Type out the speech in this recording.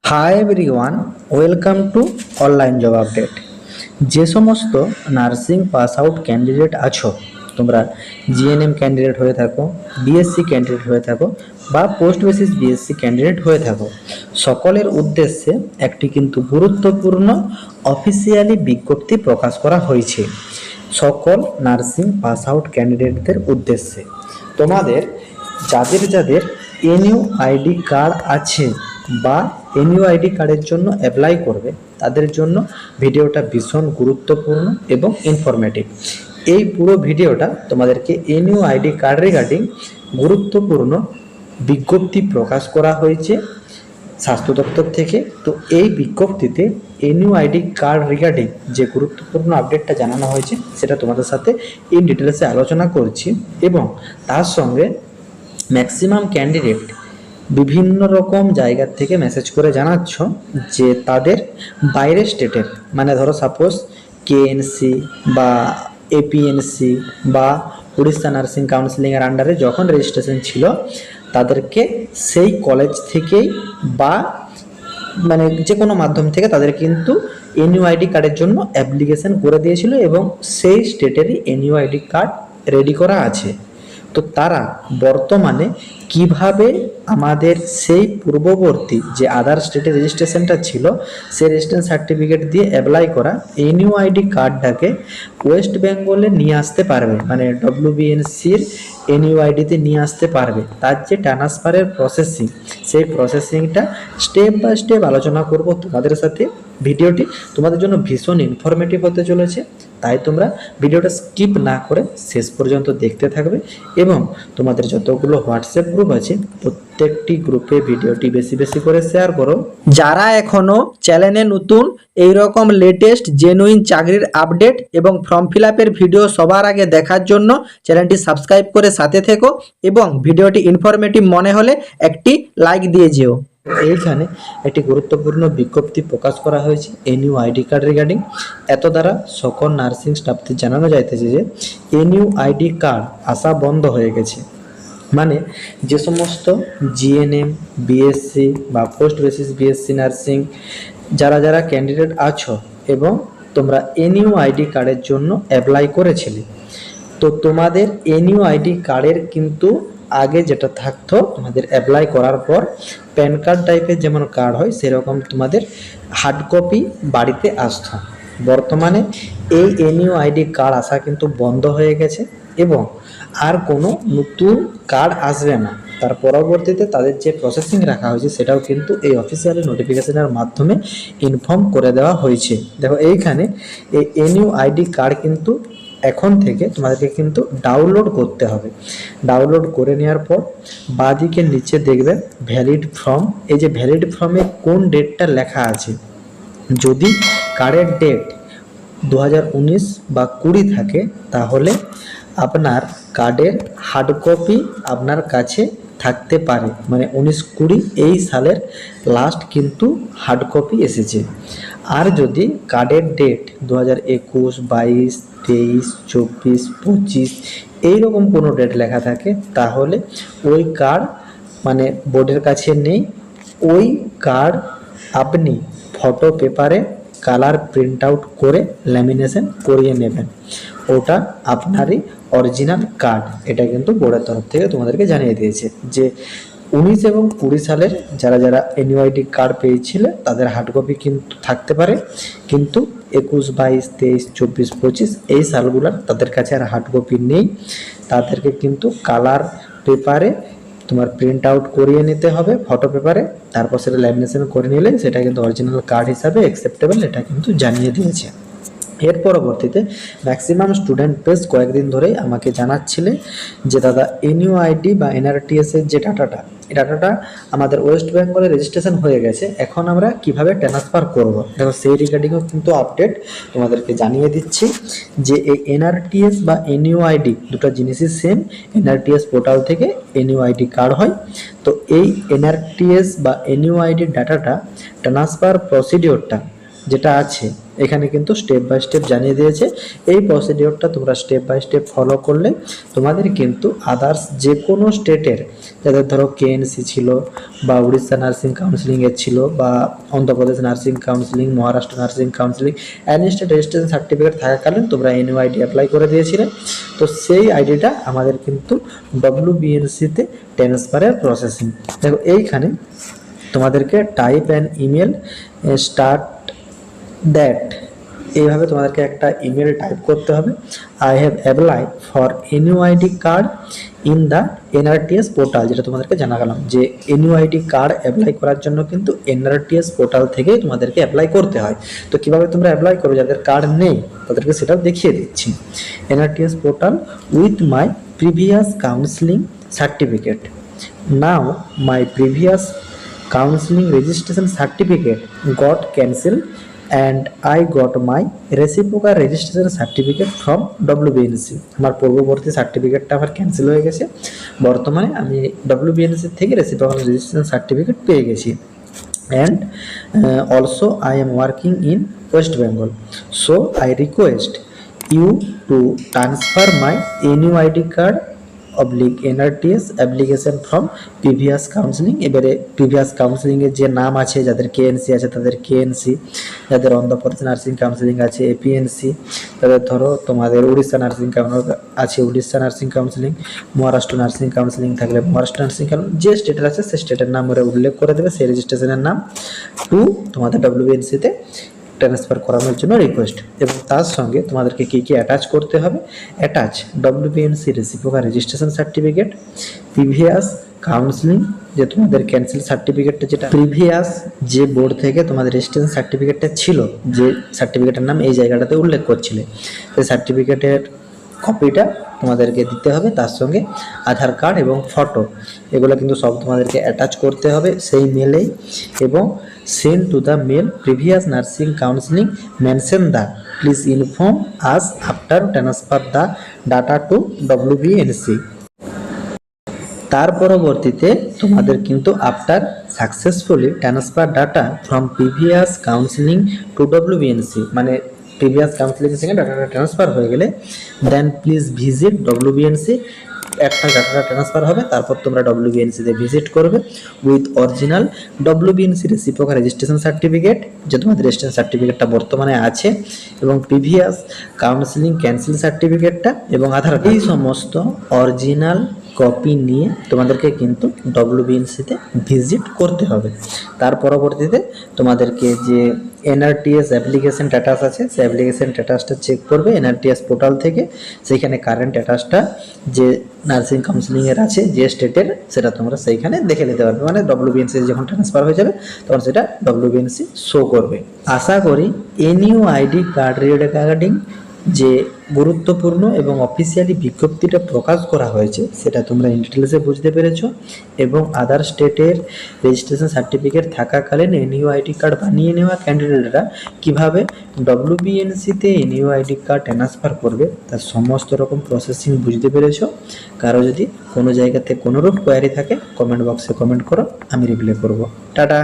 Hi everyone, welcome to online job update. যে সমস্ত nursing pass out candidate আছো, তোমরা জিএনএম ক্যান্ডিডেট হয়ে থাকো, বিএসসি ক্যান্ডিডেট হয়ে থাকো বা পোস্ট বেসিস বিএসসি ক্যান্ডিডেট হয়ে থাকো, সকলের উদ্দেশ্যে একটি কিন্তু গুরুত্বপূর্ণ অফিসিয়ালি বিজ্ঞপ্তি প্রকাশ করা হয়েছে সকল নার্সিং পাস আউট ক্যান্ডিডেটদের উদ্দেশ্যে। তোমাদের যাদের যাদের এনইউ আইডি কার্ড আছে বা এনইউ আইডি কার্ডের জন্য অ্যাপ্লাই করবে, তাদের জন্য ভিডিওটা ভীষণ গুরুত্বপূর্ণ এবং ইনফরমেটিভ। এই পুরো ভিডিওটা তোমাদেরকে এনইউ আইডি কার্ড রিগার্ডিং গুরুত্বপূর্ণ বিজ্ঞপ্তি প্রকাশ করা হয়েছে স্বাস্থ্য দপ্তর থেকে। তো এই বিজ্ঞপ্তিতে এনইউ আইডি কার্ড রিগার্ডিং যে গুরুত্বপূর্ণ আপডেটটা জানানো হয়েছে সেটা তোমাদের সাথে ইন ডিটেলসে আলোচনা করছি, এবং তার সঙ্গে ম্যাক্সিমাম ক্যান্ডিডেট বিভিন্ন রকম জায়গা থেকে মেসেজ করে জানাচ্ছ যে তাদের বাইরের স্টেটের, মানে ধরো সাপোজ কেএনসি বা এপিএনসি বা উড়িষ্যা নার্সিং কাউন্সিলিংয়ের আন্ডারে যখন রেজিস্ট্রেশন ছিল, তাদেরকে সেই কলেজ থেকেই বা মানে যে কোনো মাধ্যম থেকে তাদের কিন্তু এনইউআইডি কার্ডের জন্য অ্যাপ্লিকেশন করে দিয়েছিল এবং সেই স্টেটেরই এনইউআইডি কার্ড রেডি করা আছে। তো তারা বর্তমানে কিভাবে আমাদের সেই পূর্ববর্তী যে আদার স্টেটের রেজিস্ট্রেশনটা ছিল সেই রেজিস্ট্রেশন সার্টিফিকেট দিয়ে অ্যাপ্লাই করা এনইউআইডি কার্ডটাকে ওয়েস্ট বেঙ্গলে নিয়ে আসতে পারবে, মানে ডব্লিউবিএনসির এনইউআইডিতে নিয়ে আসতে পারবে, তার যে ট্রান্সফারের প্রসেসিং, সেই প্রসেসিংটা স্টেপ বাই স্টেপ আলোচনা করব তোমাদের সাথে। ভিডিওটি তোমাদের জন্য ভীষণ ইনফরমেটিভ হতে চলেছে, তাই তোমরা ভিডিওটা স্কিপ না করে শেষ পর্যন্ত দেখতে থাকবে এবং তোমাদের যতগুলো হোয়াটসঅ্যাপ গ্রুপ আছে প্রত্যেকটি গ্রুপে ভিডিওটি বেশি বেশি করে শেয়ার করো। যারা এখনো চ্যানেলে নতুন, এই রকম লেটেস্ট জেনুইন চাকরির আপডেট এবং ফর্ম ফিল আপের ভিডিও সবার আগে দেখার জন্য চ্যানেলটি সাবস্ক্রাইব করে সাথে থেকো এবং ভিডিওটি ইনফরমেটিভ মনে হলে একটি লাইক দিয়ে যেও। এইখানে একটি গুরুত্বপূর্ণ বিজ্ঞপ্তি প্রকাশ করা হয়েছে এনইউ আইডি কার্ড রিগার্ডিং। এত দ্বারা সকল নার্সিং স্টাফদের জানানো যাইতেছে যে এনইউ আইডি কার্ড আসা বন্ধ হয়ে গেছে, মানে যে সমস্ত জিএনএম বিএসসি বা পোস্ট বেসিস বিএসসি নার্সিং যারা যারা ক্যান্ডিডেট আছো এবং তোমরা এনইউ আইডি কার্ডের জন্য অ্যাপ্লাই করেছিলে, তো তোমাদের এনইউ আইডি কার্ডের কিন্তু আগে যেটা থাকতো তোমাদের অ্যাপ্লাই করার পর প্যান কার্ড টাইপের যেমন কার্ড হয় সেরকম তোমাদের হার্ড কপি বাড়িতে আসতো। বর্তমানে এই এনইউ আইডি কার্ড আসা কিন্তু বন্ধ হয়ে গেছে এবং আর কোনো নতুন কার্ড আসবে না। তার পরবর্তীতে তাদের যে প্রসেসিং রাখা হয়েছে সেটাও কিন্তু এই অফিসিয়ালি নোটিফিকেশনের মাধ্যমে ইনফর্ম করে দেওয়া হয়েছে। দেখো এইখানে এই এনইউ আইডি কার্ড কিন্তু এখন থেকে তোমাদেরকে কিন্তু ডাউনলোড করতে হবে। ডাউনলোড করে নেওয়ার পর বাঁদিকে নিচে দেখবে ভ্যালিড ফর্ম। এই যে ভ্যালিড ফর্মে কোন ডেটটা লেখা আছে, যদি কার্ডের ডেট 2019 বা 20 থাকে তাহলে আপনার কার্ডের হার্ড কপি আপনার কাছে থাকতে পারে, মানে 19-20 এই সালের লাস্ট কিন্তু হার্ড কপি এসেছে। আর যদি কার্ডের ডেট 2021, 22, 23, 24, 25 এইরকম কোনো ডেট লেখা থাকে তাহলে ওই কার্ড মানে বোর্ডের কাছে নেই। ওই কার্ড আপনি ফটো পেপারে কালার প্রিন্ট আউট করে ল্যামিনেশন করিয়ে নেবেন, ওটা আপনারই অরিজিনাল কার্ড। এটা কিন্তু বোর্ডের তরফ থেকে তোমাদেরকে জানিয়ে দিয়েছে যে 19 এবং 20 সালের যারা যারা এনইউআইডি কার্ড পেয়েছিলে তাদের হার্ড কপি কিন্তু থাকতে পারে, কিন্তু 21, 22, 23, 24, 25 এই সালগুলোর তাদের কাছে আর হার্ড কপি নেই। তাদেরকে কিন্তু কালার পেপারে তোমার প্রিন্ট আউট করিয়ে নিতে হবে ফটো পেপারে, তারপর সেটা ল্যামিনেশন করে নিলে সেটা কিন্তু অরিজিনাল কার্ড হিসাবে অ্যাকসেপ্টেবল, এটা কিন্তু জানিয়ে দিয়েছে। এর পরবর্তীতে ম্যাক্সিমাম স্টুডেন্ট বেশ কয়েকদিন ধরেই আমাকে জানাচ্ছিলে যে দাদা এনইউআইডি বা এনআরটিএস এর যে ডাটাটা, এই ডাটাটা আমাদের ওয়েস্ট বেঙ্গলে রেজিস্ট্রেশন হয়ে গেছে, এখন আমরা কিভাবে ট্রান্সফার করব। দেখো সেই রিগার্ডিংও কিন্তু আপডেট তোমাদেরকে জানিয়ে দিচ্ছি যে এই এনআরটিএস বা এনইউআইডি দুটো জিনিসই সেম। এনআরটিএস পোর্টাল থেকে এনইউআইডি কার্ড হয়, তো এই এনআরটিএস বা এনইউআইডি ডাটাটা ট্রান্সফার প্রসিডিওরটা যেটা আছে এখানে কিন্তু স্টেপ বাই স্টেপ জানিয়ে দিয়েছে। এই প্রসিডিওরটা তোমরা স্টেপ বাই স্টেপ ফলো করলে তোমাদের কিন্তু আদার্স যে কোনো স্টেটের, যাদের ধরো কেএনসি ছিল বা উড়িষ্যা নার্সিং কাউন্সিলিংয়ের ছিল বা Andhra Pradesh nursing counselling, Maharashtra nursing counselling, any state registration certificate থাকাকালীন তোমরা এনইউআইডি অ্যাপ্লাই করে দিয়েছিলে, তো সেই আইডিটা আমাদের কিন্তু ডব্লিউবিএনসিতে ট্রান্সফারের প্রসেসিং। দেখো এইখানে তোমাদেরকে type and email start that, এইভাবে তোমাদেরকে একটা ইমেল টাইপ করতে হবে। I have apply for NUID card in the NRTS portal, যেটা তোমাদেরকে জানালাম যে এনইউআইডি কার্ড অ্যাপ্লাই করার জন্য কিন্তু এনআরটিএস পোর্টাল থেকেই তোমাদেরকে অ্যাপ্লাই করতে হয়। তো কীভাবে তোমরা অ্যাপ্লাই করবে, যাদের কার্ড নেই তাদেরকে সেটাও দেখিয়ে দিচ্ছি। NRTS portal with my previous counselling certificate. Now my previous counseling registration certificate got cancelled and I got my reciprocal registration certificate from WBNC। আমার পূর্ববর্তী সার্টিফিকেটটা আমার ক্যান্সেল হয়ে গেছে, বর্তমানে আমি WBNC থেকে রেসিপ্রোকাল রেজিস্ট্রেশন সার্টিফিকেট পেয়ে গেছি। and also I am working in West Bengal, so I request you to transfer my NUID card NRTS application from previous counselling. এবারে প্রিভিয়াস কাউন্সিলিংয়ের যে নাম আছে, যাদের কেএনসি আছে তাদের কেএনসি, যাদের অন্ধ্রপ্রদেশ নার্সিং কাউন্সিলিং আছে এপিএনসি, তাদের ধরো তোমাদের উড়িষ্যা নার্সিং আছে Orissa nursing counselling, Maharashtra nursing counselling থাকলে মহারাষ্ট্র নার্সিং কাউন্সিলিং, যে স্টেটের আছে সেই স্টেটের নাম ওরা উল্লেখ করে দেবে, সেই রেজিস্ট্রেশনের নাম টু তোমাদের ডব্লিউবিএনসিতে ট্রান্সফার করানোর জন্য রিকোয়েস্ট। এবং তার সঙ্গে তোমাদেরকে কী কী অ্যাটাচ করতে হবে, attach WBNC reciprocal registration certificate, previous counselling যে তোমাদের ক্যান্সেল সার্টিফিকেটটা, যেটা প্রিভিয়াস যে বোর্ড থেকে তোমাদের রেজিস্ট্রেশন সার্টিফিকেটটা ছিল, যে সার্টিফিকেটের নাম এই জায়গাটাতে উল্লেখ করছিলে, সেই সার্টিফিকেটের কপিটা তোমাদেরকে দিতে হবে, তার সঙ্গে আধার কার্ড এবং ফটো, এগুলো কিন্তু সব তোমাদেরকে অ্যাটাচ করতে হবে সেই মেলেই। এবং send to the mail previous nursing counselling mention the please inform us after transfer the data to WBNC. তার পরবর্তীতে তোমাদের কিন্তু after successfully transfer data from previous counselling to WBNC, মানে প্রিভিয়াস কাউন্সিলিং থেকে ডাটাটা ট্রান্সফার হয়ে গেলে দেন প্লিজ ভিজিট ডব্লিউবিএনসি। একটা ডাটাটা ট্রান্সফার হবে, তারপর তোমরা ডব্লিউবিএনসিতে ভিজিট করবে with original WBNC reciprocal registration certificate, যে তোমাদের রেজিস্ট্রেশন সার্টিফিকেটটা বর্তমানে আছে, এবং প্রিভিয়াস কাউন্সিলিং ক্যান্সেল সার্টিফিকেটটা এবং আধার কার্ড, এই সমস্ত অরিজিনাল কপি নিয়ে তোমাদেরকে কিন্তু ডব্লিউবিএনসিতে ভিজিট করতে হবে। তার পরবর্তীতে তোমাদেরকে যে এনআরটিএস অ্যাপ্লিকেশন স্ট্যাটাস আছে সেই অ্যাপ্লিকেশন স্ট্যাটাসটা চেক করবে এনআরটিএস পোর্টাল থেকে, সেইখানে কারেন্ট স্ট্যাটাসটা যে নার্সিং কাউন্সিলিংয়ের আছে যে স্টেটের, সেটা তোমরা সেইখানে দেখে নিতে পারবে, মানে ডব্লিউবিএনসি যখন ট্রান্সফার হয়ে যাবে তখন সেটা ডব্লিউবিএনসি শো করবে। আশা করি এনইউআইডি কার্ড রিগার্ডিং যে গুরুত্বপূর্ণ এবং অফিসিয়ালি বিজ্ঞপ্তিটা প্রকাশ করা হয়েছে সেটা তোমরা ইন ডিটেলসে বুঝতে পেরেছো, এবং আদার স্টেটের রেজিস্ট্রেশন সার্টিফিকেট থাকাকালীন এনইউআইডি কার্ড বানিয়ে নেওয়া ক্যান্ডিডেটরা কীভাবে ডব্লিউবিএনসিতে এনইউআইডি কার্ড ট্রান্সফার করবে তার সমস্ত রকম প্রসেসিং বুঝতে পেরেছো। কারো যদি কোনো জায়গাতে কোনোরূপ কোয়ারি থাকে কমেন্ট বক্সে কমেন্ট করো, আমি রিপ্লাই করবো। টাটা।